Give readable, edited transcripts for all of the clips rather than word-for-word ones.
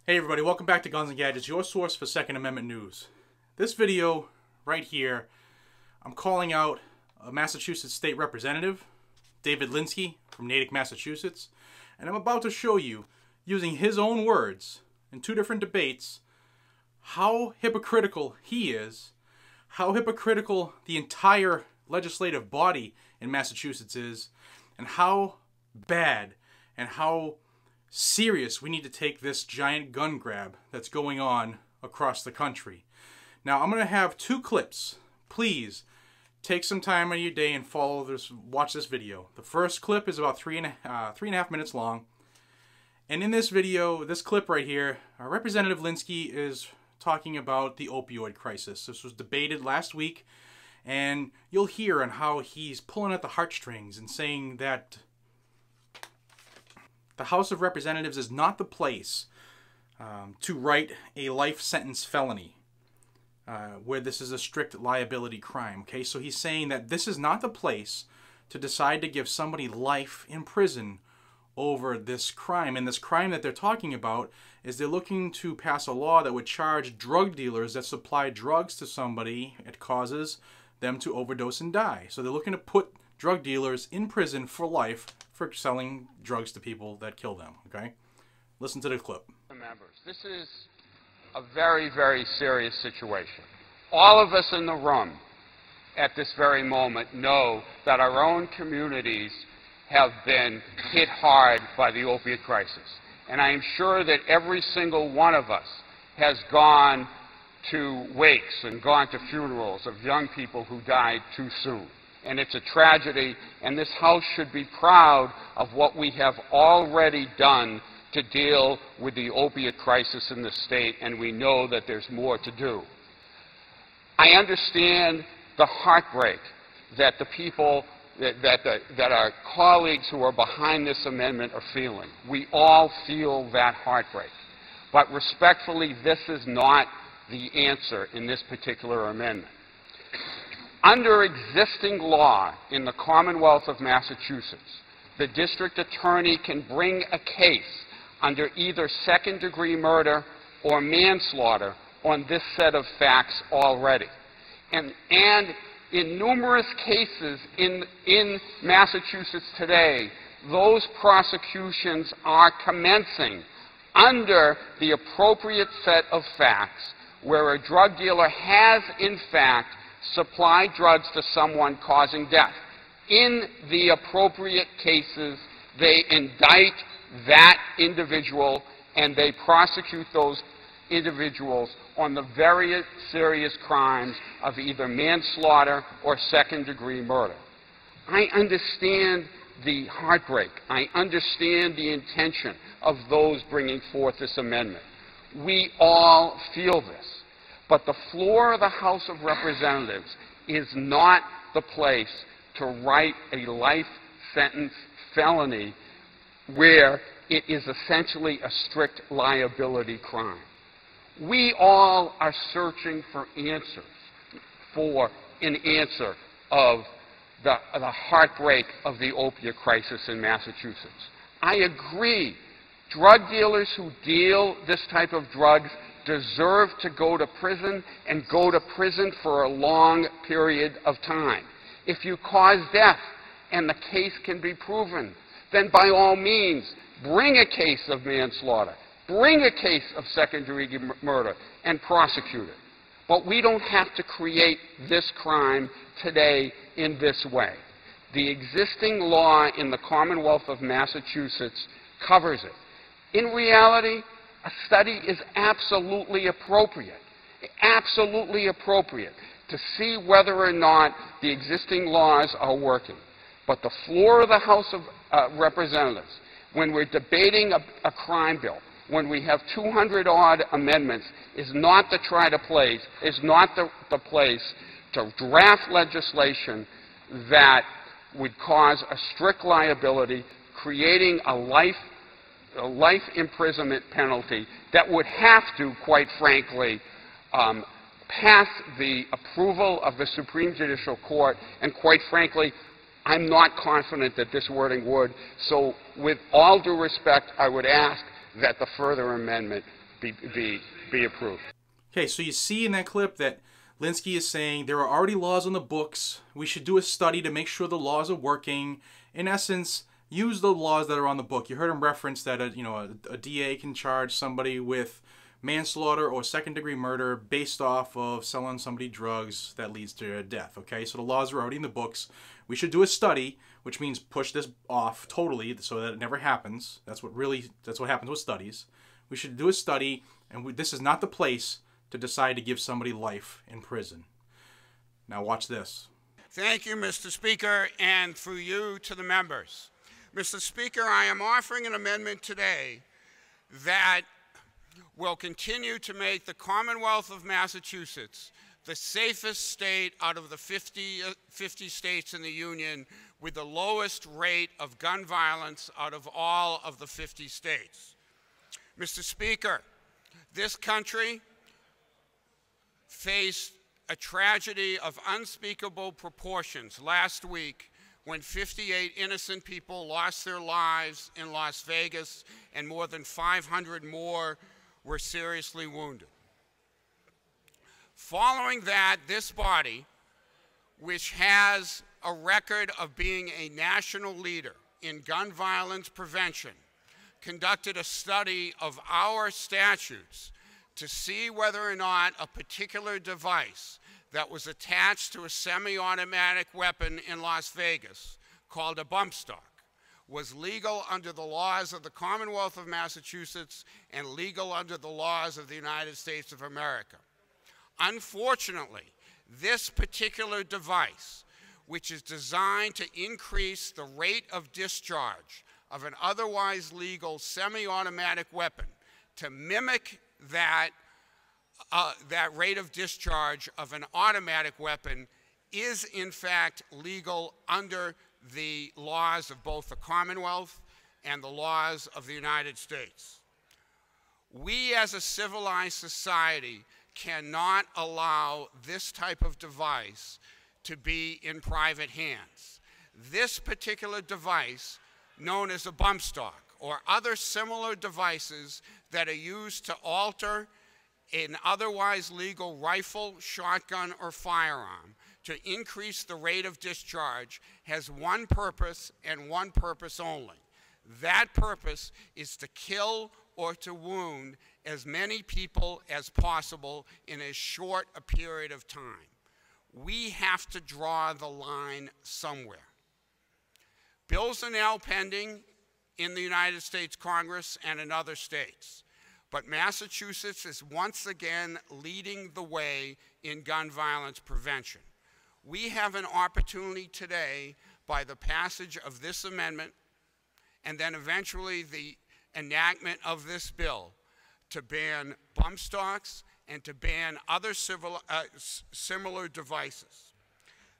Hey everybody, welcome back to Guns and Gadgets, your source for Second Amendment news. This video right here, I'm calling out a Massachusetts State Representative, David Linsky from Natick, Massachusetts, and I'm about to show you, using his own words, in two different debates, how hypocritical he is, how hypocritical the entire legislative body in Massachusetts is, and how bad and how serious we need to take this giant gun grab that's going on across the country. Now, I'm going to have two clips. Please take some time out of your day and watch this video. The first clip is about three and a half minutes long. And in this video, this clip right here, Representative Linsky is talking about the opioid crisis. This was debated last week, and you'll hear on how he's pulling at the heartstrings and saying that the House of Representatives is not the place to write a life sentence felony where this is a strict liability crime. Okay, so he's saying that this is not the place to decide to give somebody life in prison over this crime. And this crime that they're talking about is they're looking to pass a law that would charge drug dealers that supply drugs to somebody. It causes them to overdose and die. So they're looking to put drug dealers in prison for life for selling drugs to people that kill them. Okay, listen to the clip. Members, this is a very, very serious situation. All of us in the room at this very moment know that our own communities have been hit hard by the opiate crisis. And I am sure that every single one of us has gone to wakes and gone to funerals of young people who died too soon. And it's a tragedy, and this House should be proud of what we have already done to deal with the opiate crisis in the state, and we know that there's more to do. I understand the heartbreak that the people, that our colleagues who are behind this amendment are feeling. We all feel that heartbreak. But respectfully, this is not the answer in this particular amendment. Under existing law in the Commonwealth of Massachusetts, the district attorney can bring a case under either second-degree murder or manslaughter on this set of facts already. And in numerous cases in Massachusetts today, those prosecutions are commencing under the appropriate set of facts where a drug dealer has, in fact, supply drugs to someone causing death. In the appropriate cases, they indict that individual and they prosecute those individuals on the very serious crimes of either manslaughter or second-degree murder. I understand the heartbreak. I understand the intention of those bringing forth this amendment. We all feel this. But the floor of the House of Representatives is not the place to write a life sentence felony where it is essentially a strict liability crime. We all are searching for answers, for an answer of the heartbreak of the opiate crisis in Massachusetts. I agree. Drug dealers who deal this type of drugs deserve to go to prison and go to prison for a long period of time. If you cause death and the case can be proven, then by all means, bring a case of manslaughter, bring a case of second-degree murder, and prosecute it. But we don't have to create this crime today in this way. The existing law in the Commonwealth of Massachusetts covers it. In reality, a study is absolutely appropriate to see whether or not the existing laws are working. But the floor of the House of Representatives, when we're debating a crime bill, when we have 200-odd amendments, is not the place to draft legislation that would cause a strict liability, creating a life imprisonment penalty that would have to, quite frankly, pass the approval of the Supreme Judicial Court, and quite frankly, I'm not confident that this wording would. So with all due respect, I would ask that the further amendment be approved. Okay, so you see in that clip that Linsky is saying there are already laws on the books. We should do a study to make sure the laws are working. In essence, use the laws that are on the book. You heard him reference that a DA can charge somebody with manslaughter or second-degree murder based off of selling somebody drugs that leads to their death. Okay, so the laws are already in the books. We should do a study, which means push this off totally so that it never happens. That's what happens with studies. We should do a study, and this is not the place to decide to give somebody life in prison. Now watch this. Thank you, Mr. Speaker, and through you to the members. Mr. Speaker, I am offering an amendment today that will continue to make the Commonwealth of Massachusetts the safest state out of the 50 states in the Union with the lowest rate of gun violence out of all of the 50 states. Mr. Speaker, this country faced a tragedy of unspeakable proportions last week when 58 innocent people lost their lives in Las Vegas and more than 500 more were seriously wounded. Following that, this body, which has a record of being a national leader in gun violence prevention, conducted a study of our statutes to see whether or not a particular device that was attached to a semi-automatic weapon in Las Vegas, called a bump stock, was legal under the laws of the Commonwealth of Massachusetts and legal under the laws of the United States of America. Unfortunately, this particular device, which is designed to increase the rate of discharge of an otherwise legal semi-automatic weapon to mimic that rate of discharge of an automatic weapon, is in fact legal under the laws of both the Commonwealth and the laws of the United States. We as a civilized society cannot allow this type of device to be in private hands. This particular device, known as a bump stock, or other similar devices that are used to alter an otherwise legal rifle, shotgun, or firearm to increase the rate of discharge, has one purpose and one purpose only. That purpose is to kill or to wound as many people as possible in as short a period of time. We have to draw the line somewhere. Bills are now pending in the United States Congress and in other states, but Massachusetts is once again leading the way in gun violence prevention. We have an opportunity today, by the passage of this amendment and then eventually the enactment of this bill, to ban bump stocks and to ban other similar devices.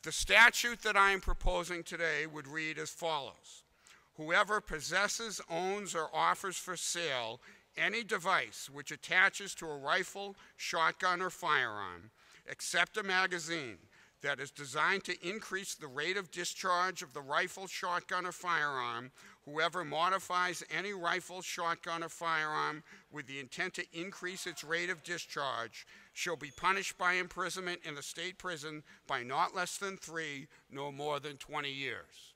The statute that I am proposing today would read as follows. Whoever possesses, owns, or offers for sale any device which attaches to a rifle, shotgun, or firearm, except a magazine, that is designed to increase the rate of discharge of the rifle, shotgun, or firearm, whoever modifies any rifle, shotgun, or firearm with the intent to increase its rate of discharge shall be punished by imprisonment in the state prison by not less than 3 nor more than 20 years.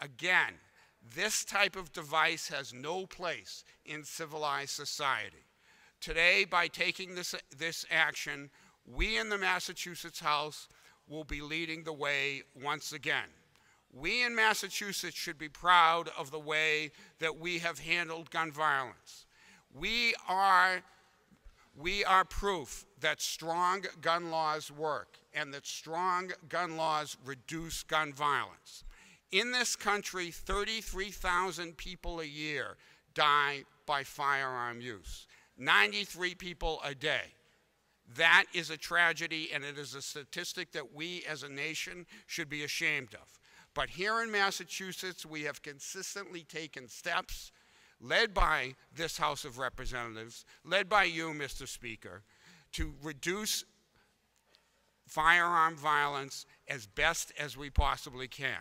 Again, this type of device has no place in civilized society. Today, by taking this action, we in the Massachusetts House will be leading the way once again. We in Massachusetts should be proud of the way that we have handled gun violence. We are proof that strong gun laws work and that strong gun laws reduce gun violence. In this country, 33,000 people a year die by firearm use, 93 people a day. That is a tragedy, and it is a statistic that we as a nation should be ashamed of. But here in Massachusetts, we have consistently taken steps, led by this House of Representatives, led by you, Mr. Speaker, to reduce firearm violence as best as we possibly can.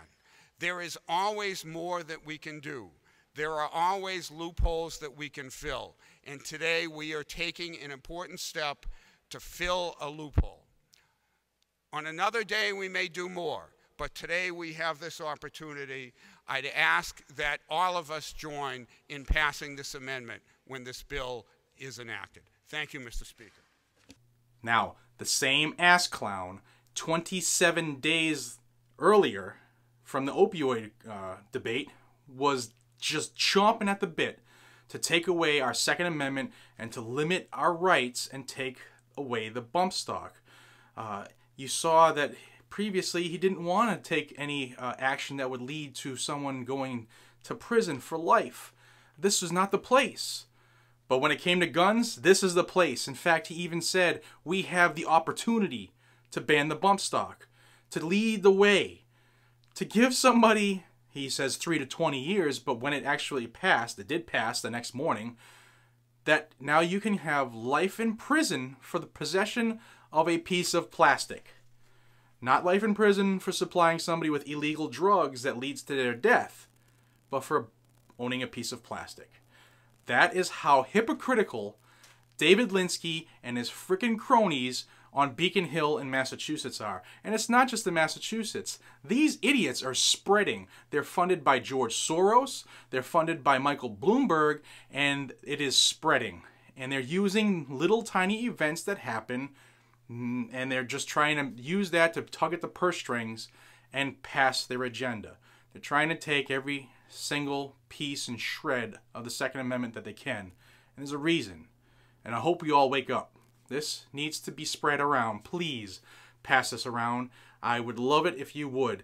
There is always more that we can do. There are always loopholes that we can fill. And today we are taking an important step to fill a loophole. On another day we may do more, but today we have this opportunity. I'd ask that all of us join in passing this amendment when this bill is enacted. Thank you, Mr. Speaker. Now, the same ass clown, 27 days earlier from the opioid debate, was just chomping at the bit to take away our Second Amendment and to limit our rights and take away the bump stock. You saw that previously he didn't want to take any action that would lead to someone going to prison for life. This was not the place. But when it came to guns, this is the place. In fact, he even said, we have the opportunity to ban the bump stock, to lead the way, to give somebody, he says 3 to 20 years, but when it actually passed, it did pass the next morning, that now you can have life in prison for the possession of a piece of plastic. Not life in prison for supplying somebody with illegal drugs that leads to their death, but for owning a piece of plastic. That is how hypocritical David Linsky and his frickin' cronies on Beacon Hill in Massachusetts are. And it's not just in Massachusetts. These idiots are spreading. They're funded by George Soros, they're funded by Michael Bloomberg, and it is spreading. And they're using little tiny events that happen, and they're just trying to use that to tug at the purse strings and pass their agenda. They're trying to take every single piece and shred of the Second Amendment that they can. And there's a reason. And I hope we all wake up. This needs to be spread around. Please pass this around. I would love it if you would.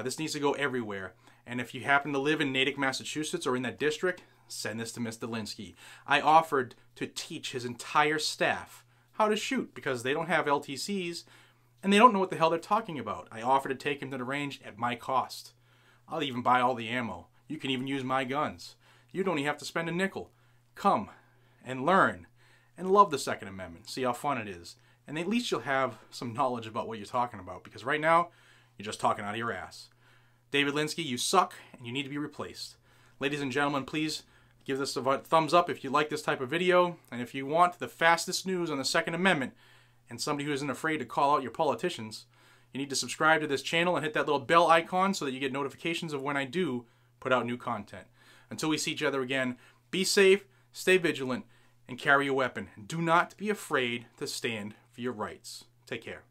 This needs to go everywhere. And if you happen to live in Natick, Massachusetts, or in that district, send this to Mr. Linsky. I offered to teach his entire staff how to shoot because they don't have LTCs and they don't know what the hell they're talking about. I offered to take him to the range at my cost. I'll even buy all the ammo. You can even use my guns. You don't even have to spend a nickel. Come and learn and love the Second Amendment. See how fun it is. And at least you'll have some knowledge about what you're talking about, because right now, you're just talking out of your ass. David Linsky, you suck and you need to be replaced. Ladies and gentlemen, please give this a thumbs up if you like this type of video. And if you want the fastest news on the Second Amendment and somebody who isn't afraid to call out your politicians, you need to subscribe to this channel and hit that little bell icon so that you get notifications of when I do put out new content. Until we see each other again, be safe, stay vigilant, and carry a weapon. Do not be afraid to stand for your rights. Take care.